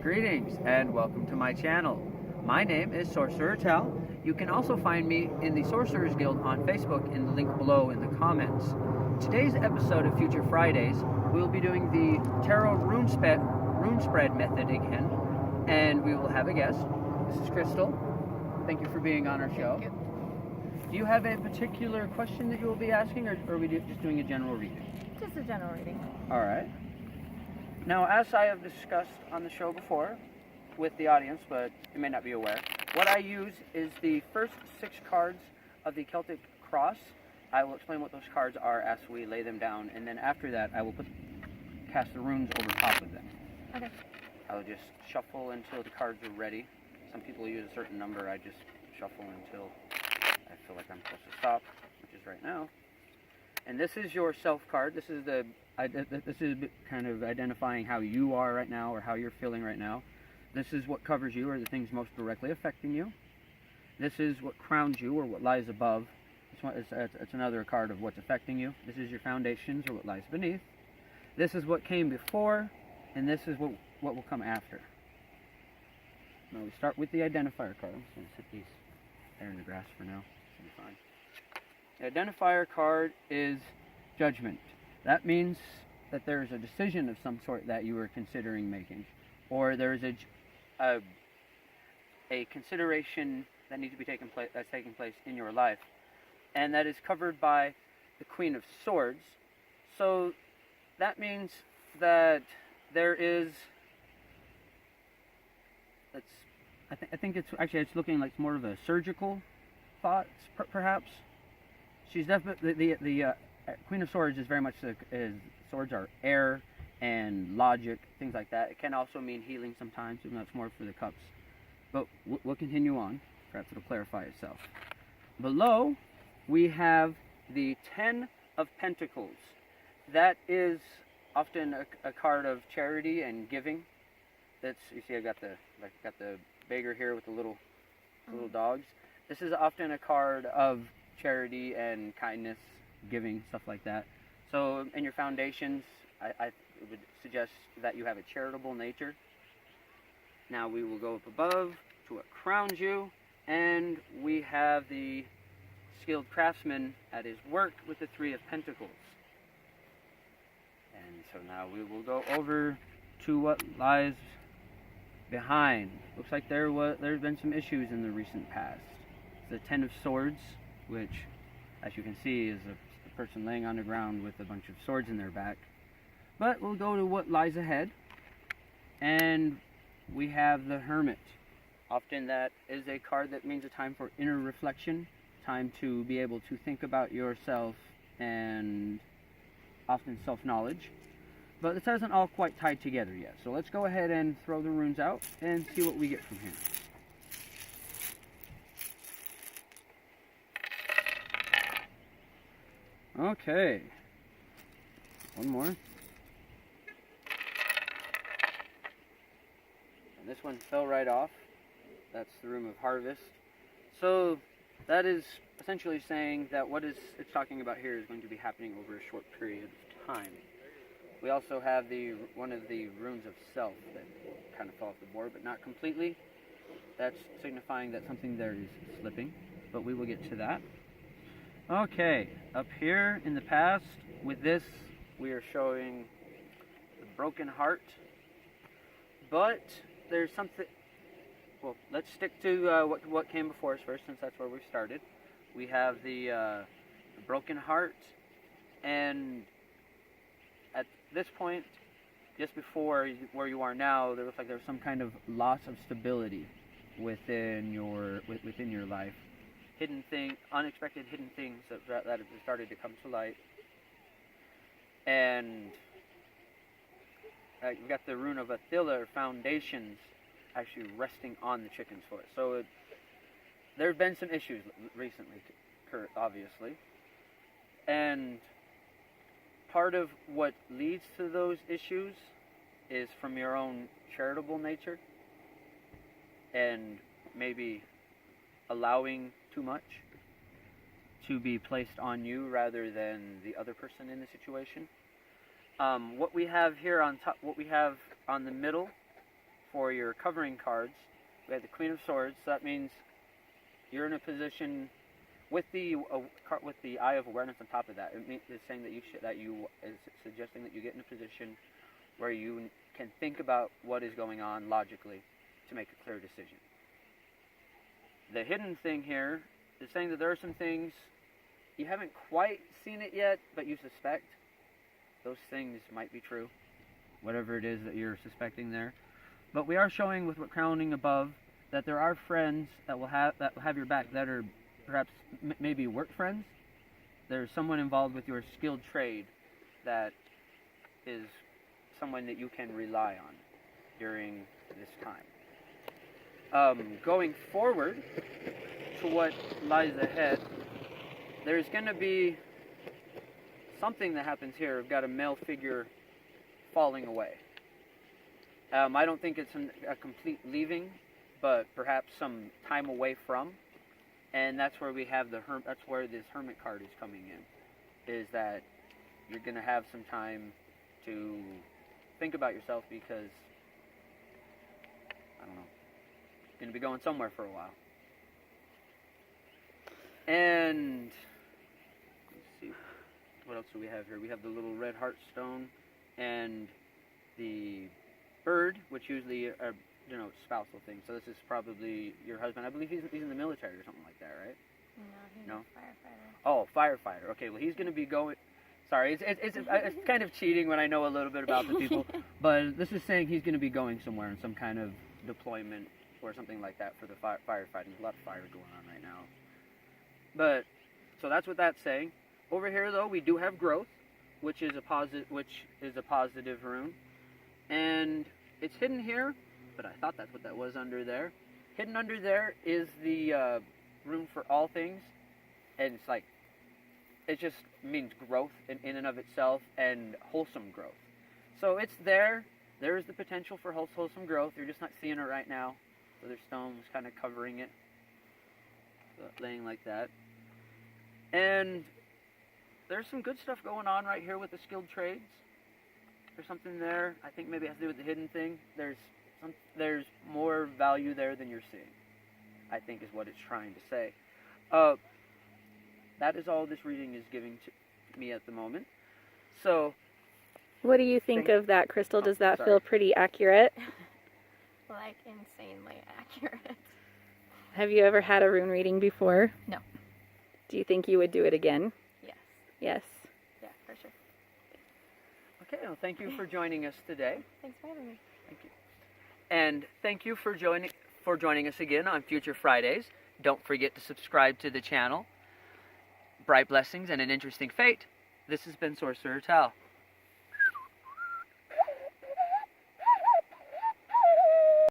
Greetings and welcome to my channel. My name is Sorcerer Tal. You can also find me in the Sorcerers Guild on Facebook in the link below in the comments. Today's episode of Future Fridays, we will be doing the Tarot Rune Spread method again, and we will have a guest. This is Crystal. Thank you for being on our show. Thank you. Do you have a particular question that you will be asking, or are we just doing a general reading? Just a general reading. All right. Now, as I have discussed on the show before with the audience, but you may not be aware, what I use is the first 6 cards of the Celtic Cross. I will explain what those cards are as we lay them down, and then after that, I will cast the runes over top of them. Okay. I will just shuffle until the cards are ready. Some people use a certain number. I just shuffle until I feel like I'm supposed to stop, which is right now. And this is your self card. This is kind of identifying how you are right now or how you're feeling right now. This is what covers you, or the things most directly affecting you. This is what crowns you, or what lies above. It's another card of what's affecting you. This is your foundations, or what lies beneath. This is what came before, and this is what will come after. Now we start with the identifier card. I'm just going to sit these there in the grass for now. Should be fine. The identifier card is judgment. That means that there is a decision of some sort that you are considering making, or there is a consideration that needs to be taking place in your life, and that is covered by the Queen of Swords. So that means that there is. I think it's looking like more of a surgical thought, perhaps. She's definitely the Queen of Swords is very much swords are air and logic, things like that. It can also mean healing sometimes, even though it's more for the cups. But we'll continue on. Perhaps it'll clarify itself. Below, we have the 10 of Pentacles. That is often a card of charity and giving. You see, I got the beggar here with the little dogs. This is often a card of charity and kindness, giving, stuff like that. So in your foundations, I would suggest that you have a charitable nature. Now we will go up above to what crowns you, and we have the skilled craftsman at his work with the 3 of Pentacles. And so now we will go over to what lies behind. Looks like there's been some issues in the recent past. The 10 of Swords, which, as you can see, is a person laying on the ground with a bunch of swords in their back. But we'll go to what lies ahead, and we have the Hermit. Often that is a card that means a time for inner reflection, time to be able to think about yourself, and often self-knowledge. But this hasn't all quite tied together yet. So let's go ahead and throw the runes out and see what we get from here. Okay. One more. And this one fell right off. That's the Room of Harvest. So that is essentially saying that what it's talking about here is going to be happening over a short period of time. We also have one of the runes of self that kind of fell off the board, but not completely. That's signifying that something there is slipping, but we will get to that. Okay, up here in the past, with this, we are showing the broken heart. But there's something. Well, let's stick to what came before us first, since that's where we started. We have the broken heart, and at this point, just before where you are now, there looks like there's some kind of loss of stability within your life. Unexpected hidden things that have started to come to light. And you've got the Rune of Attila, or foundations, actually resting on the chicken's foot. So there have been some issues recently, obviously. And part of what leads to those issues is from your own charitable nature, and maybe allowing too much to be placed on you rather than the other person in the situation. What we have here on top, what we have on the middle for your covering cards, we have the Queen of Swords. So that means you're in a position with the Eye of Awareness on top of that. It's saying that it's suggesting that you get in a position where you can think about what is going on logically to make a clear decision. The hidden thing here is saying that there are some things you haven't quite seen it yet, but you suspect those things might be true, whatever it is that you're suspecting there. But we are showing with what crowning above that there are friends that will have your back, that are perhaps maybe work friends. There's someone involved with your skilled trade that is someone that you can rely on during this time. Going forward to what lies ahead, there's going to be something that happens here. We've got a male figure falling away. I don't think it's a complete leaving, but perhaps some time away from. And that's where we have that's where this hermit card is coming in. Is that you're going to have some time to think about yourself, because I don't know, you're going to be going somewhere for a while. And let's see, what else do we have here? We have the little red heart stone and the bird, which usually are, spousal things. So this is probably your husband. I believe he's in the military or something like that, right? No, he's a firefighter. Oh, firefighter. Okay, well, he's going to be going... Sorry, it's kind of cheating when I know a little bit about the people, but this is saying he's going to be going somewhere in some kind of deployment or something like that for the firefighting. There's a lot of fire going on right now. But, so that's what that's saying. Over here, though, we do have growth, which is a positive rune. And it's hidden here, but I thought that's what that was under there. Hidden under there is the rune for all things, and it's like, it just means growth in and of itself, and wholesome growth. So it's there. There is the potential for wholesome growth. You're just not seeing it right now. So there's stones kind of covering it, so laying like that. And there's some good stuff going on right here with the skilled trades. There's something there. I think maybe it has to do with the hidden thing. There's more value there than you're seeing, I think, is what it's trying to say. That is all this reading is giving to me at the moment. So, what do you think of that, Crystal? Does that feel pretty accurate? Like, insanely accurate. Have you ever had a rune reading before? No. Do you think you would do it again? Yes. Yes. Yeah, for sure. Okay, well, thank you for joining us today. Thanks for having me. Thank you. And thank you for joining us again on future Fridays. Don't forget to subscribe to the channel. Bright blessings and an interesting fate. This has been Sorcerer Tal.